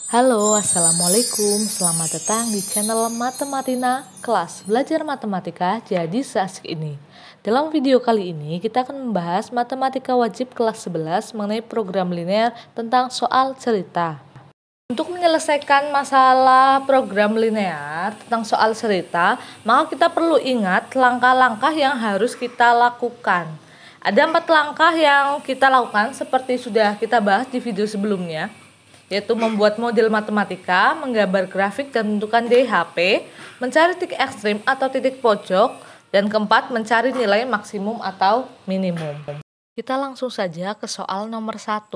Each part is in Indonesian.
Halo, Assalamualaikum. Selamat datang di channel Matematina, kelas belajar matematika jadi seasik ini. Dalam video kali ini, kita akan membahas matematika wajib kelas 11 mengenai program linear tentang soal cerita. Untuk menyelesaikan masalah program linear tentang soal cerita, maka kita perlu ingat langkah-langkah yang harus kita lakukan. Ada 4 langkah yang kita lakukan seperti sudah kita bahas di video sebelumnya, yaitu membuat model matematika, menggambar grafik dan menentukan DHP, mencari titik ekstrim atau titik pojok, dan keempat, mencari nilai maksimum atau minimum. Kita langsung saja ke soal nomor 1.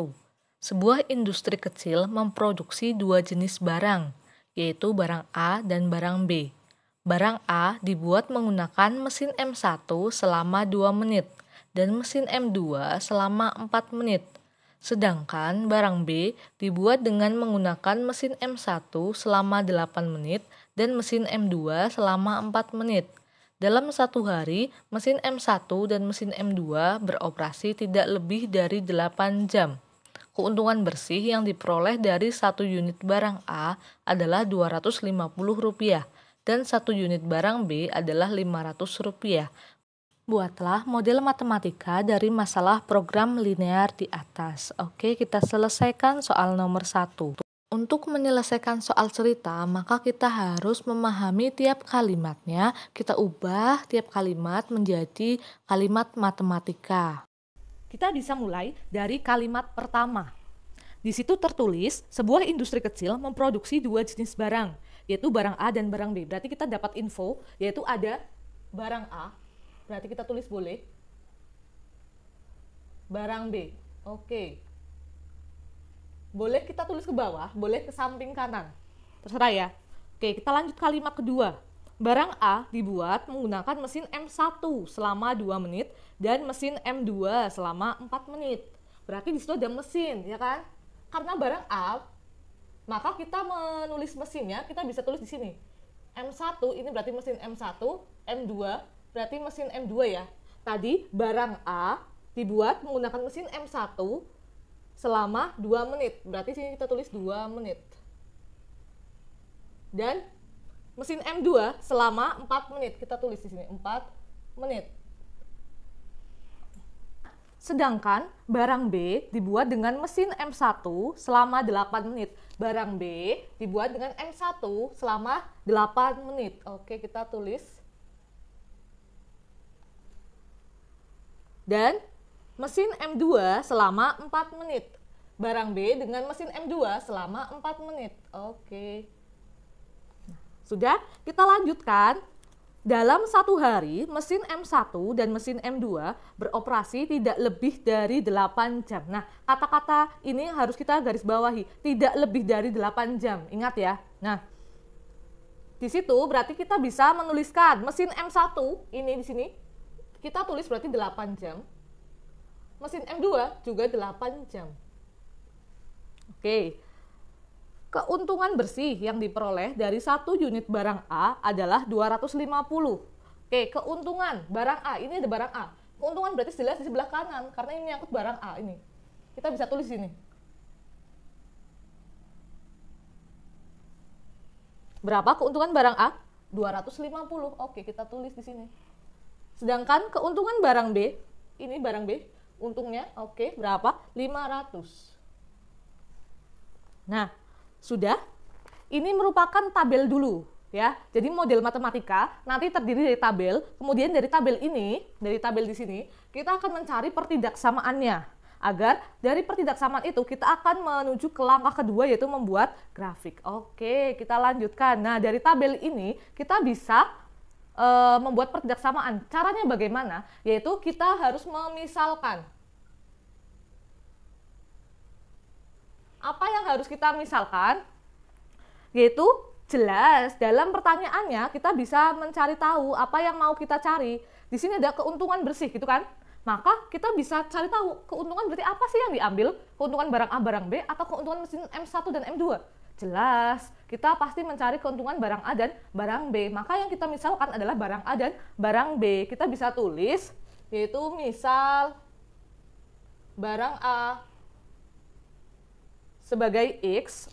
Sebuah industri kecil memproduksi dua jenis barang, yaitu barang A dan barang B. Barang A dibuat menggunakan mesin M1 selama 2 menit dan mesin M2 selama 4 menit. Sedangkan barang B dibuat dengan menggunakan mesin M1 selama 8 menit dan mesin M2 selama 4 menit. Dalam satu hari, mesin M1 dan mesin M2 beroperasi tidak lebih dari 8 jam. Keuntungan bersih yang diperoleh dari 1 unit barang A adalah Rp250 dan 1 unit barang B adalah Rp500. Buatlah model matematika dari masalah program linear di atas. Oke, kita selesaikan soal nomor 1. Untuk menyelesaikan soal cerita, maka kita harus memahami tiap kalimatnya. Kita ubah tiap kalimat menjadi kalimat matematika. Kita bisa mulai dari kalimat pertama. Di situ tertulis, sebuah industri kecil memproduksi dua jenis barang, yaitu barang A dan barang B. Berarti kita dapat info, yaitu ada barang A, berarti kita tulis boleh. Barang B, oke. Boleh kita tulis ke bawah, boleh ke samping kanan. Terserah ya. Oke, kita lanjut kalimat kedua. Barang A dibuat menggunakan mesin M1 selama 2 menit dan mesin M2 selama 4 menit. Berarti di situ ada mesin, ya kan? Karena barang A, maka kita menulis mesinnya, kita bisa tulis di sini. M1 ini berarti mesin M1, M2 berarti mesin M2 ya. Tadi barang A dibuat menggunakan mesin M1 selama 2 menit. Berarti sini kita tulis 2 menit. Dan mesin M2 selama 4 menit. Kita tulis di sini 4 menit. Sedangkan barang B dibuat dengan mesin M1 selama 8 menit. Barang B dibuat dengan M1 selama 8 menit. Oke, kita tulis. Dan mesin M2 selama 4 menit. Barang B dengan mesin M2 selama 4 menit. Oke. Sudah, kita lanjutkan. Dalam satu hari, mesin M1 dan mesin M2 beroperasi tidak lebih dari 8 jam. Nah, kata-kata ini harus kita garis bawahi. Tidak lebih dari 8 jam. Ingat ya. Nah, di situ berarti kita bisa menuliskan mesin M1 ini di sini. Kita tulis berarti 8 jam. Mesin M2 juga 8 jam. Oke. Keuntungan bersih yang diperoleh dari 1 unit barang A adalah 250. Oke, keuntungan barang A. Ini ada barang A. Keuntungan berarti jelas di sebelah kanan karena ini nyangkut barang A ini. Kita bisa tulis sini. Berapa keuntungan barang A? 250. Oke, kita tulis di sini. Sedangkan keuntungan barang B, ini barang B, untungnya oke, berapa? 500. Nah, sudah. Ini merupakan tabel dulu, ya. Jadi model matematika nanti terdiri dari tabel, kemudian dari tabel ini, dari tabel di sini, kita akan mencari pertidaksamaannya. Agar dari pertidaksamaan itu kita akan menuju ke langkah kedua, yaitu membuat grafik. Oke, kita lanjutkan. Nah, dari tabel ini kita bisa membuat pertidaksamaan. Caranya bagaimana? Yaitu kita harus memisalkan. Apa yang harus kita misalkan? Yaitu jelas dalam pertanyaannya kita bisa mencari tahu apa yang mau kita cari. Di sini ada keuntungan bersih gitu kan? Maka kita bisa cari tahu keuntungan berarti apa sih yang diambil? Keuntungan barang A, barang B, atau keuntungan mesin M1 dan M2? Jelas, kita pasti mencari keuntungan barang A dan barang B. Maka yang kita misalkan adalah barang A dan barang B. Kita bisa tulis, yaitu misal barang A sebagai X,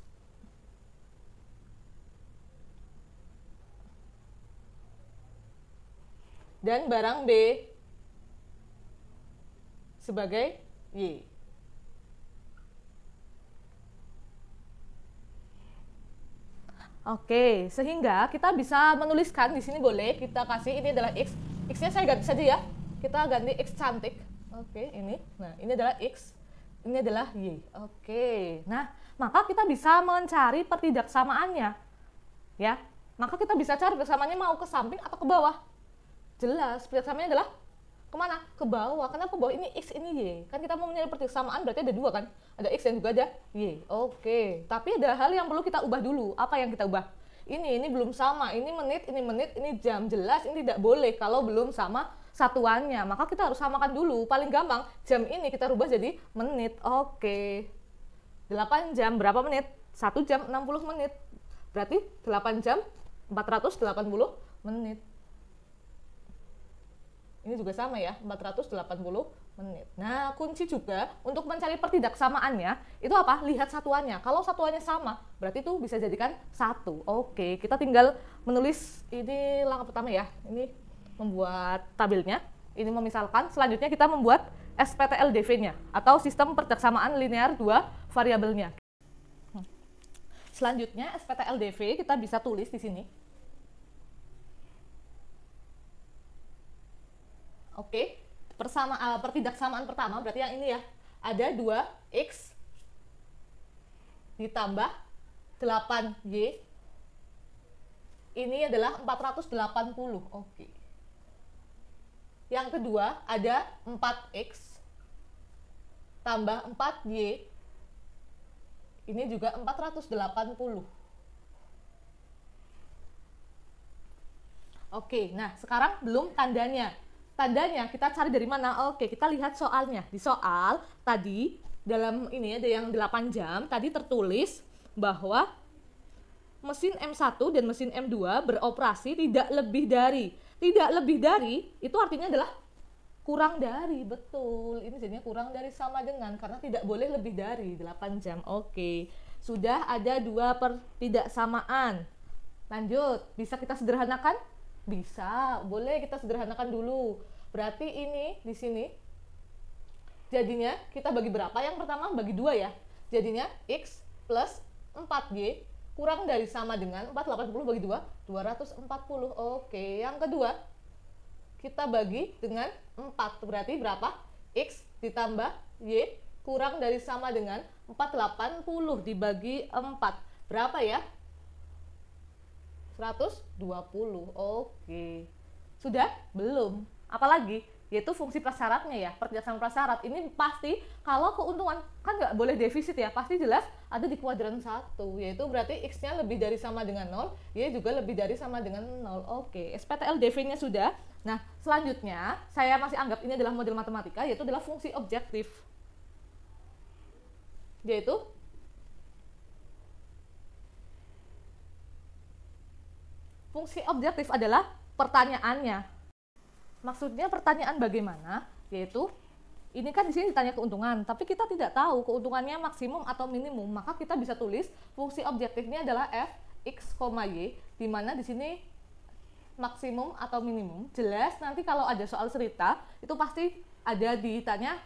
dan barang B sebagai Y. Oke, sehingga kita bisa menuliskan di sini boleh kita kasih ini adalah X. X-nya saya ganti saja ya. Kita ganti X cantik. Oke, ini. Nah, ini adalah X. Ini adalah Y. Oke. Nah, maka kita bisa mencari pertidaksamaannya. Ya. Maka kita bisa cari persamaannya mau ke samping atau ke bawah. Jelas, pertidaksamaannya adalah kemana? Ke bawah. Kenapa ke bawah? Ini X, ini Y. Kan kita mau mencari pertidaksaamaan berarti ada dua kan? Ada X dan juga ada Y. Oke. Tapi ada hal yang perlu kita ubah dulu. Apa yang kita ubah? Ini belum sama. Ini menit, ini jam. Jelas ini tidak boleh kalau belum sama satuannya. Maka kita harus samakan dulu. Paling gampang, jam ini kita rubah jadi menit. Oke. 8 jam berapa menit? 1 jam 60 menit. Berarti 8 jam 480 menit. Ini juga sama ya, 480 menit. Nah, kunci juga untuk mencari pertidaksamaannya, itu apa? Lihat satuannya. Kalau satuannya sama, berarti itu bisa jadikan satu. Oke, kita tinggal menulis ini langkah pertama ya. Ini membuat tabelnya. Ini memisalkan, selanjutnya kita membuat SPTLDV-nya atau sistem pertidaksamaan linear dua variabelnya. Selanjutnya SPTLDV kita bisa tulis di sini. Oke, pertidaksamaan pertama berarti yang ini ya. Ada 2X ditambah 8Y. Ini adalah 480. Oke. Yang kedua ada 4X tambah 4Y. Ini juga 480. Oke, nah sekarang belum tandanya. Tandanya kita cari dari mana? Oke, kita lihat soalnya. Di soal tadi dalam ini ada yang 8 jam, tadi tertulis bahwa mesin M1 dan mesin M2 beroperasi tidak lebih dari. Tidak lebih dari itu artinya adalah kurang dari, betul. Ini jadinya kurang dari sama dengan karena tidak boleh lebih dari 8 jam. Oke. Sudah ada dua pertidaksamaan. Lanjut, bisa kita sederhanakan? Bisa, boleh kita sederhanakan dulu. Berarti ini di sini jadinya kita bagi berapa? Yang pertama bagi 2 ya. Jadinya X plus 4Y kurang dari sama dengan 480 bagi 2, 240. Oke, yang kedua kita bagi dengan 4. Berarti berapa? X ditambah Y kurang dari sama dengan 480 dibagi 4. Berapa ya? 120. Oke. Sudah? Belum. Apalagi? Yaitu fungsi prasyaratnya ya. Pertidaksamaan prasyarat. Ini pasti kalau keuntungan kan nggak boleh defisit ya. Pasti jelas ada di kuadran 1. Yaitu berarti X-nya lebih dari sama dengan 0. Y juga lebih dari sama dengan 0. Oke. SPTLDV-nya sudah. Nah, selanjutnya saya masih anggap ini adalah model matematika. Yaitu adalah fungsi objektif. Yaitu fungsi objektif adalah pertanyaannya. Maksudnya pertanyaan bagaimana? Yaitu ini kan di sini ditanya keuntungan, tapi kita tidak tahu keuntungannya maksimum atau minimum, maka kita bisa tulis fungsi objektifnya adalah f x, y, di mana di sini maksimum atau minimum. Jelas nanti kalau ada soal cerita itu pasti ada ditanya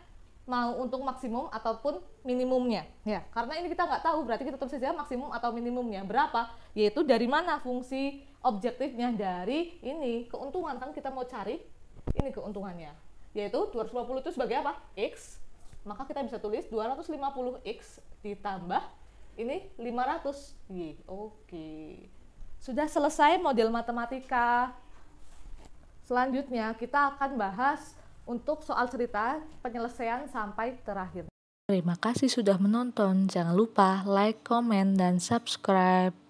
mau untuk maksimum ataupun minimumnya ya, karena ini kita nggak tahu, berarti kita tulis saja maksimum atau minimumnya berapa, yaitu dari mana fungsi objektifnya, dari ini keuntungan, kan kita mau cari ini keuntungannya, yaitu 250 itu sebagai apa? X, maka kita bisa tulis 250X ditambah ini 500Y. Oke, sudah selesai model matematika. Selanjutnya kita akan bahas untuk soal cerita penyelesaian sampai terakhir. Terima kasih sudah menonton. Jangan lupa like, komen, dan subscribe.